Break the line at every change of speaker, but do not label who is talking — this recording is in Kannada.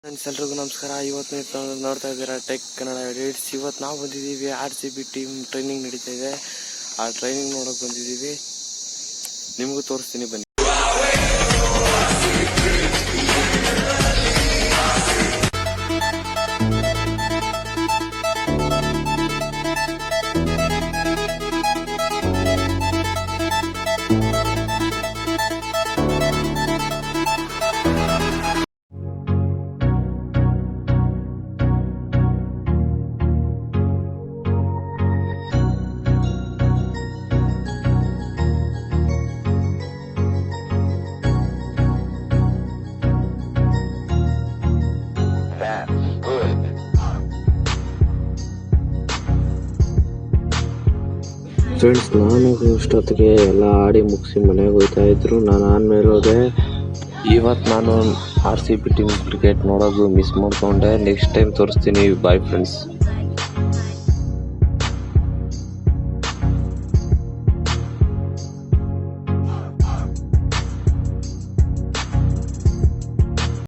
ಫ್ರೆಂಡ್ಸ್ ಎಲ್ರಿಗೂ ನಮಸ್ಕಾರ. ಇವತ್ತು ನೀವು ನೋಡ್ತಾ ಇದ್ದೀರಾ ಟೆಕ್ ಕನ್ನಡ ಎಡಿಟ್ಸ್. ಇವತ್ತು ನಾವು ಬಂದಿದ್ದೀವಿ RCB ಟೀಮ್ ಟ್ರೈನಿಂಗ್ ನಡೀತಾ ಇದೆ. ಆ ಟ್ರೈನಿಂಗ್ ನೋಡೋಕೆ ಬಂದಿದ್ದೀವಿ. ನಿಮಗೂ ತೋರಿಸ್ತೀನಿ ಬನ್ನಿ. ಫ್ರೆಂಡ್ಸ್, ನಾನು ಇಷ್ಟೊತ್ತಿಗೆ ಎಲ್ಲ ಆಡಿ ಮುಗಿಸಿ ಮನೆಗೆ ಹೋಗ್ತಾ ಇದ್ರು. ನಾನು ಆದಮೇಲೆ ಹೋದೆ. ಇವತ್ತು ನಾನು RCB ಟೀಮ್ ಕ್ರಿಕೆಟ್ ನೋಡೋದು ಮಿಸ್ ಮಾಡ್ಕೊಂಡೆ. ನೆಕ್ಸ್ಟ್ ಟೈಮ್ ತೋರಿಸ್ತೀನಿ. Bye friends.